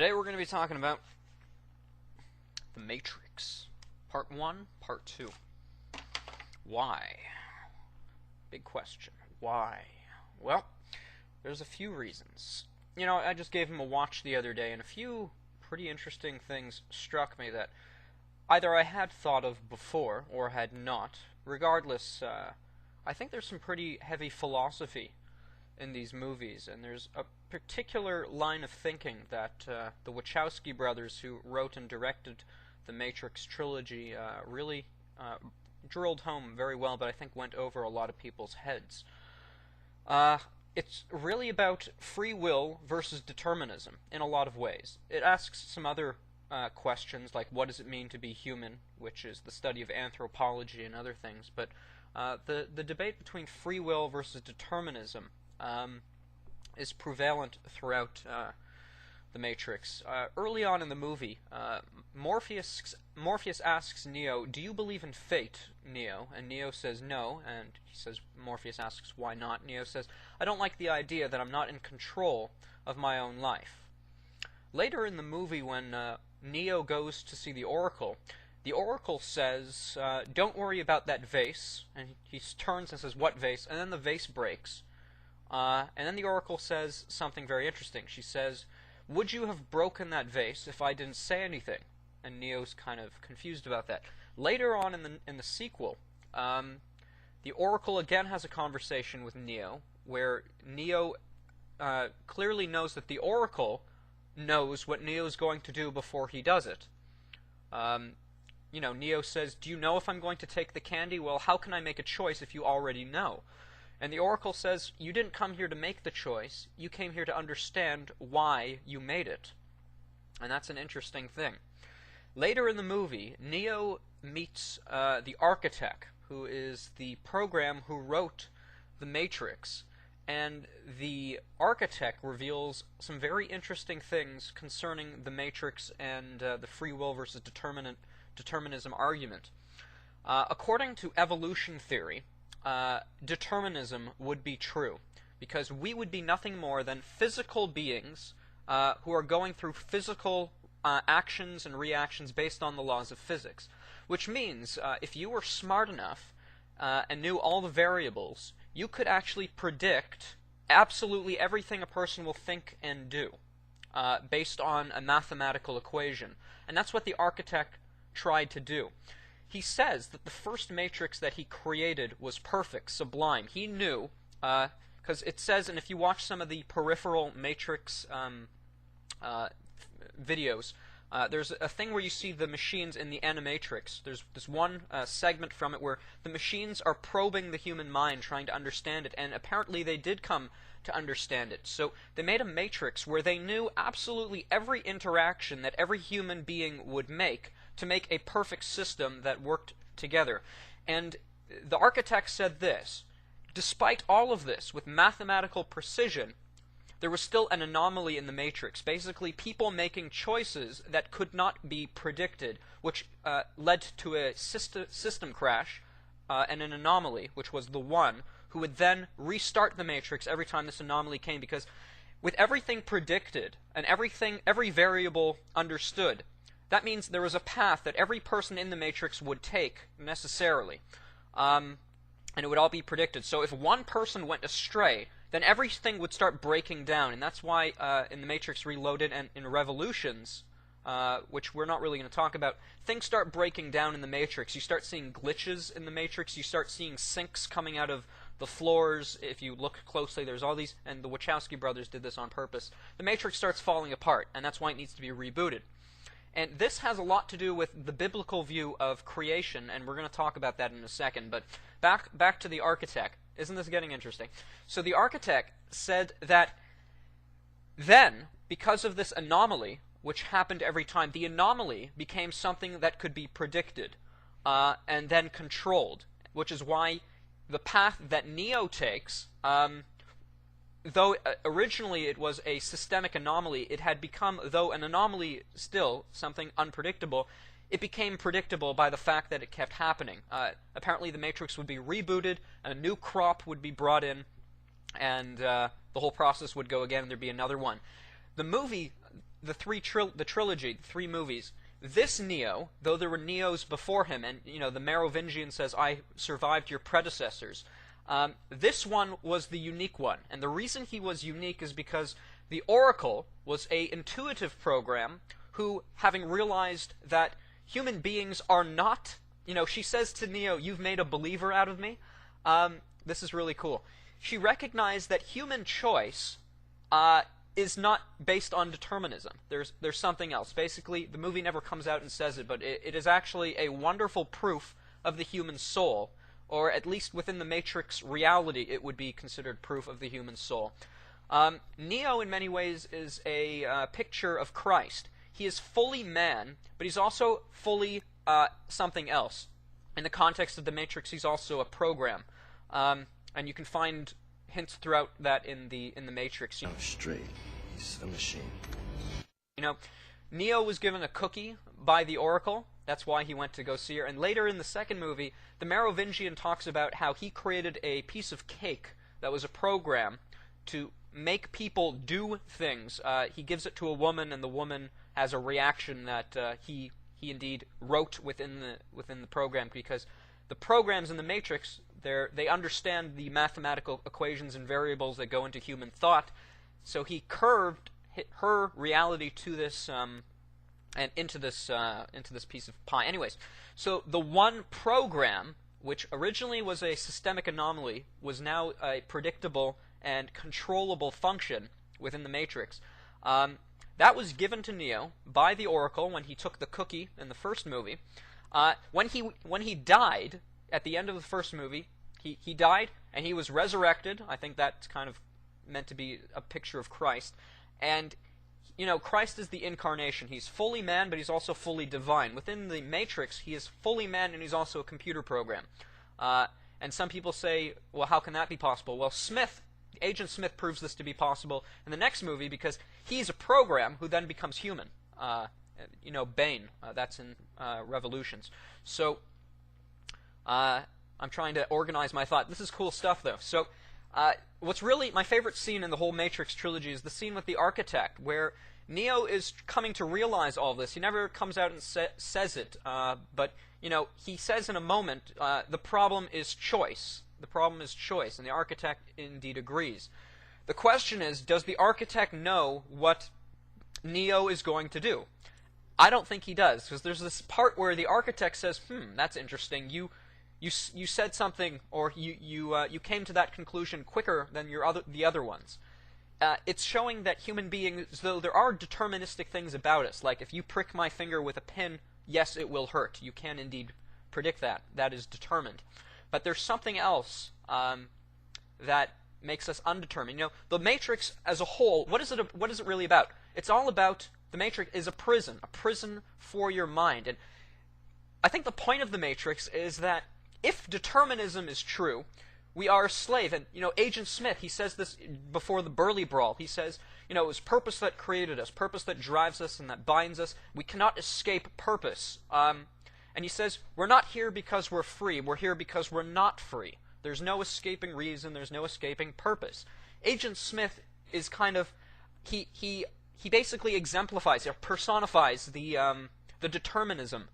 Today we're going to be talking about The Matrix, Part 1, Part 2. Why? Big question. Why? Well, there's a few reasons. You know, I just gave him a watch the other day, and a few pretty interesting things struck me that either I had thought of before or had not. Regardless, I think there's some pretty heavy philosophy in these movies, and there's a particular line of thinking that the Wachowski brothers, who wrote and directed the Matrix Trilogy, really drilled home very well, but I think went over a lot of people's heads. It's really about free will versus determinism in a lot of ways. It asks some other questions, like what does it mean to be human, which is the study of anthropology and other things, but the debate between free will versus determinism is prevalent throughout the Matrix. Early on in the movie, Morpheus asks Neo, "Do you believe in fate, Neo?" And Neo says no, and Morpheus asks why not. Neo says, "I don't like the idea that I'm not in control of my own life." Later in the movie, when Neo goes to see the Oracle says, "Don't worry about that vase," and he turns and says, "What vase?" And then the vase breaks. And then the Oracle says something very interesting. She says, "Would you have broken that vase if I didn't say anything?" And Neo's kind of confused about that. Later on in the sequel, the Oracle again has a conversation with Neo, where Neo clearly knows that the Oracle knows what Neo's going to do before he does it. Neo says, "Do you know if I'm going to take the candy?" "Well, how can I make a choice if you already know?" And the Oracle says, "You didn't come here to make the choice, you came here to understand why you made it." And that's an interesting thing. Later in the movie, Neo meets the architect, who is the program who wrote The Matrix, and the architect reveals some very interesting things concerning The Matrix and the free will versus determinism argument. According to evolution theory, determinism would be true, because we would be nothing more than physical beings who are going through physical actions and reactions based on the laws of physics. Which means, if you were smart enough and knew all the variables, you could actually predict absolutely everything a person will think and do based on a mathematical equation. And that's what the architect tried to do. He says that the first Matrix that he created was perfect, sublime. He knew, because it says, and if you watch some of the peripheral Matrix videos, there's a thing where you see the machines in the Animatrix. There's this one segment from it where the machines are probing the human mind, trying to understand it, and apparently they did come to understand it. So they made a Matrix where they knew absolutely every interaction that every human being would make to make a perfect system that worked together. And the architect said this: despite all of this, with mathematical precision, there was still an anomaly in the Matrix. Basically, people making choices that could not be predicted, which led to a system crash and an anomaly, which was the one, who would then restart the Matrix every time this anomaly came, because with everything predicted and every variable understood, that means there was a path that every person in the Matrix would take, necessarily. And it would all be predicted. So if one person went astray, then everything would start breaking down. And that's why in The Matrix Reloaded and in Revolutions, which we're not really going to talk about, things start breaking down in the Matrix. You start seeing glitches in the Matrix. You start seeing sinks coming out of the floors. If you look closely, there's all these, and the Wachowski brothers did this on purpose. The Matrix starts falling apart, and that's why it needs to be rebooted. And this has a lot to do with the biblical view of creation, and we're going to talk about that in a second. But back to the architect. Isn't this getting interesting? So the architect said that then, because of this anomaly, which happened every time, the anomaly became something that could be predicted and then controlled, which is why the path that Neo takes, though originally it was a systemic anomaly, it had become, though an anomaly still, something unpredictable, it became predictable by the fact that it kept happening. Apparently the Matrix would be rebooted, a new crop would be brought in, and the whole process would go again, and there'd be another one. The movie the trilogy, the 3 movies, this Neo, though there were Neos before him, and the Merovingian says, "I survived your predecessors." This one was the unique one, and the reason he was unique is because the Oracle was a intuitive program who, having realized that human beings are not, she says to Neo, "You've made a believer out of me." This is really cool. She recognized that human choice is not based on determinism. There's something else. Basically, the movie never comes out and says it, but it is actually a wonderful proof of the human soul, or at least within the Matrix reality, it would be considered proof of the human soul. Neo, in many ways, is a picture of Christ. He is fully man, but he's also fully something else. In the context of the Matrix, he's also a program, and you can find hints throughout that in the Matrix. I'm straight. He's a machine. Neo was given a cookie by the Oracle. That's why he went to go see her. And later in the second movie, the Merovingian talks about how he created a piece of cake that was a program to make people do things. He gives it to a woman, and the woman has a reaction that he indeed wrote within the program, because the programs in the Matrix, they understand the mathematical equations and variables that go into human thought. So he curved her reality to this and into this piece of pie. Anyways, so the one program, which originally was a systemic anomaly, was now a predictable and controllable function within the Matrix. That was given to Neo by the Oracle when he took the cookie in the first movie. When he died at the end of the first movie, he died and he was resurrected. I think that's kind of meant to be a picture of Christ. And Christ is the incarnation. He's fully man, but he's also fully divine. Within the Matrix, he is fully man, and he's also a computer program. And some people say, well, how can that be possible? Well, Agent Smith proves this to be possible in the next movie, because he's a program who then becomes human. Bane, that's in Revolutions. So, I'm trying to organize my thought. This is cool stuff, though. So, what's really my favorite scene in the whole Matrix trilogy is the scene with the architect, where Neo is coming to realize all this. He never comes out and says it, but he says in a moment, the problem is choice. The problem is choice, and the architect indeed agrees. The question is, does the architect know what Neo is going to do? I don't think he does, because there's this part where the architect says, that's interesting. You said something, or you came to that conclusion quicker than the other ones. It's showing that human beings, though there are deterministic things about us, like if you prick my finger with a pin, yes, it will hurt. You can indeed predict that. That is determined. But there's something else that makes us undetermined. The Matrix as a whole, what is it really about? It's all about, the Matrix is a prison for your mind. And I think the point of the Matrix is that if determinism is true, we are a slave. And, Agent Smith, he says this before the Burly Brawl. He says, it was purpose that created us, purpose that drives us and that binds us. We cannot escape purpose. And he says, we're not here because we're free. We're here because we're not free. There's no escaping reason. There's no escaping purpose. Agent Smith is kind of, he basically exemplifies or personifies the determinism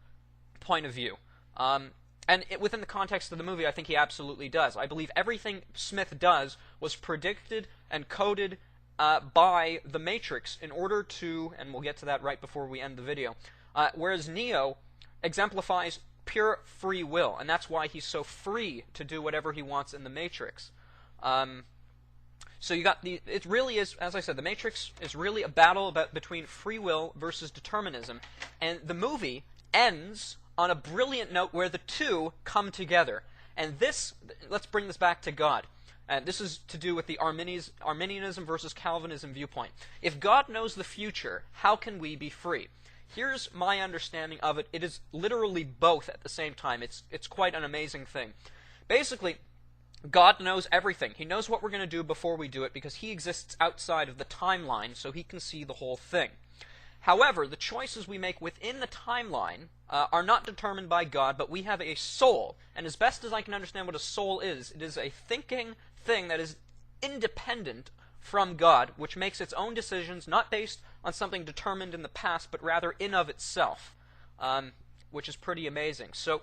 point of view. And within the context of the movie, I think he absolutely does. I believe everything Smith does was predicted and coded by the Matrix in order to, and we'll get to that right before we end the video, whereas Neo exemplifies pure free will, and that's why he's so free to do whatever he wants in the Matrix. So you got it really is, as I said, the Matrix is really a battle between free will versus determinism, and the movie ends on a brilliant note where the two come together. And let's bring this back to God. And this is to do with the Arminianism versus Calvinism viewpoint. If God knows the future, how can we be free? Here's my understanding of it. It is literally both at the same time. It's quite an amazing thing. Basically, God knows everything. He knows what we're going to do before we do it, because he exists outside of the timeline, so he can see the whole thing. However, the choices we make within the timeline are not determined by God, but we have a soul. And as best as I can understand what a soul is, it is a thinking thing that is independent from God, which makes its own decisions not based on something determined in the past, but rather in of itself, which is pretty amazing. So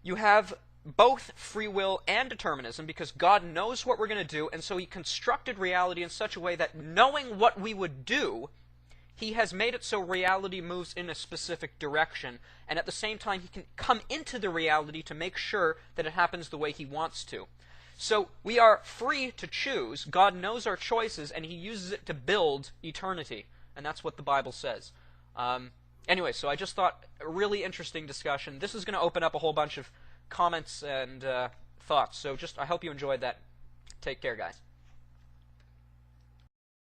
you have both free will and determinism because God knows what we're going to do, and so he constructed reality in such a way that knowing what we would do, he has made it so reality moves in a specific direction, and at the same time he can come into the reality to make sure that it happens the way he wants to. So we are free to choose. God knows our choices, and he uses it to build eternity, and that's what the Bible says. Anyway, so I just thought a really interesting discussion. This is going to open up a whole bunch of comments and thoughts, so I hope you enjoyed that. Take care, guys.